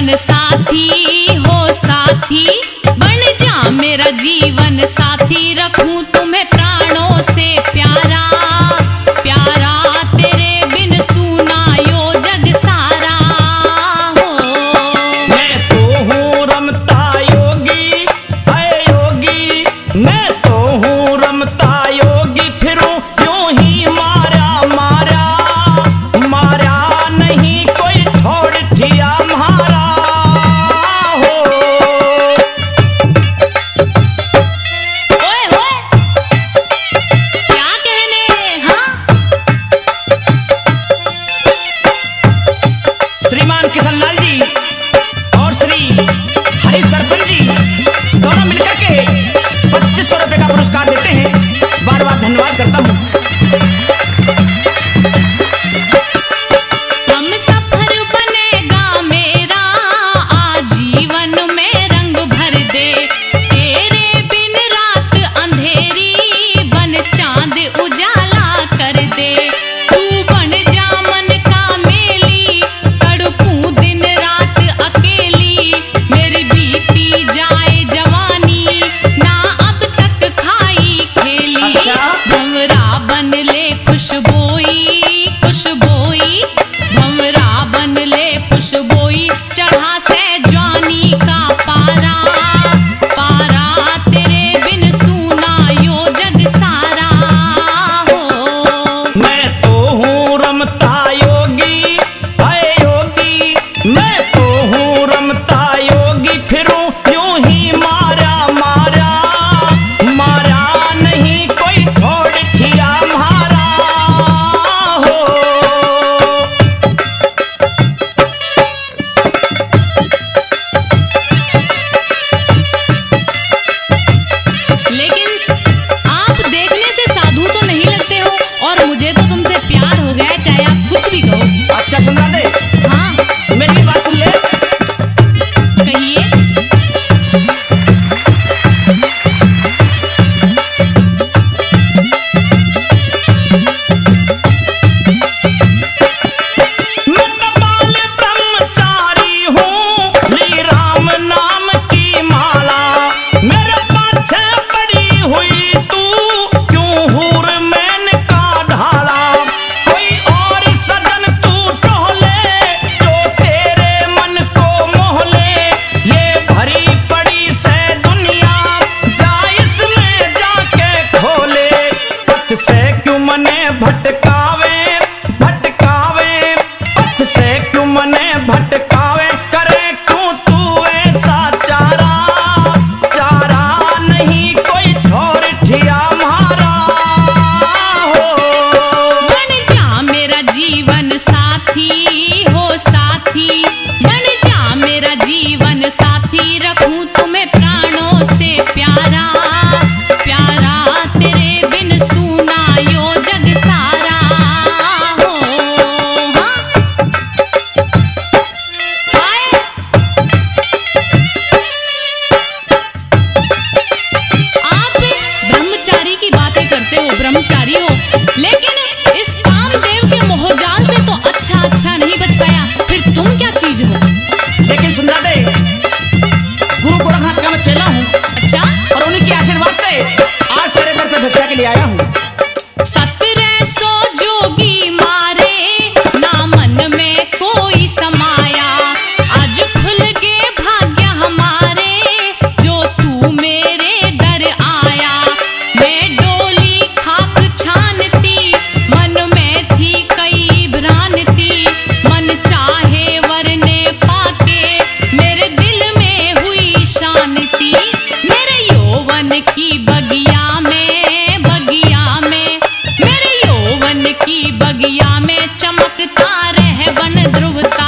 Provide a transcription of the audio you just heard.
जीवन साथी हो साथी, बन जा मेरा जीवन साथी, रखूं तुम्हें प्राणों से प्यारा प्यारा, तेरे बिन सूना यो जग सारा हो। मैं तो हूँ रमता योगी, अय योगी, मैं तो हूँ रमता योगी, फिरूं यूं ही मारा मारा मारा, नहीं कोई छोड़ दिया म्हारा हो। ओए होए, क्या कहने, हाँ? श्रीमान किशनलाल जी और श्री हरि सरपंच जी दोनों मिलकर के 2500 रुपए का पुरस्कार देते हैं। बार बार धन्यवाद करता हूँ। हम सफर बनेगा मेरा, आजीवन में रंग भर दे, तेरे बिन रात अंधेरी, बन चांद उजाला कर दे, तू बन जा मन का मेली, तड़पूं दिन रात अकेली, मेरी बीती जाए जवानी, ना अब तक खाई खेली, अच्छा? भंवरा बन ले खुशबोई खुशबोई, भंवरा बन ले खुशबोई, चढ़ा से जवानी का पारा पारा, तेरे बिन सूना यो जग सारा हो। मैं तो हूँ रमता योगी, अय योगी, मैं तो हूँ रमता योगी, फिरूं यूं ही मारा मारा मारा, नहीं कोई छोड़ दिया म्हारा हो। लेकिन आप देखने से साधु तो नहीं लगते हो, और मुझे तो तुमसे प्यार हो गया है, चाहे आप कुछ भी कहो। अच्छा सुना दे, हाँ, मेरी बात सुन ले। कहिए। मैं कपाल ब्रह्मचारी हूँ, ली राम नाम की माला, मेरे पाछे पड़ी हुई तू, क्यों हूर मैन का ढाला, कोई और सजन तू टोले, जो तेरे मन को मोहले, ये भरी पड़ी से दुनिया, जा इसमें जाके खोले, पथ से क्यों मने भटकावे भटकावे, पथ से क्यों मने भटकावे, करे क्यों तू ऐसा चारा चारा, नहीं कोई छोड़ दिया म्हारा हो। बन जा मेरा जीवन साथी हो साथी, बन जा मेरा जीवन साथी, रखूं तुम्हें प्राणों से प्यारा प्यारा, तेरे बिन सूना यो जग सारा हो। हाँ? हाय? आप ब्रह्मचारी की बातें करते हो, ब्रह्मचारी हो, लेकिन इस कामदेव के मोहजाल से तो अच्छा नहीं बच पाया, फिर तुम क्या चीज हो? लेकिन सुनना दे, गुरु गोरखनाथ का मैं चेला हूँ, अच्छा? और उन्हीं के आशीर्वाद से आज तेरे दर पे भिक्षा के लिए आया हूँ। 1700 जोगी मारे, ना मन में कोई समाया, आज खुल गए भाग्य हमारे, जो तू मेरे दर आया, मैं डोली खाक छानती, मन में थी कई भ्रांति, मन चाहे वरने पाके, मेरे दिल में हुई शांति, मेरे यौवन की बगिया में मेरे यौवन की बगिया में, चमकता रह वन ध्रुवता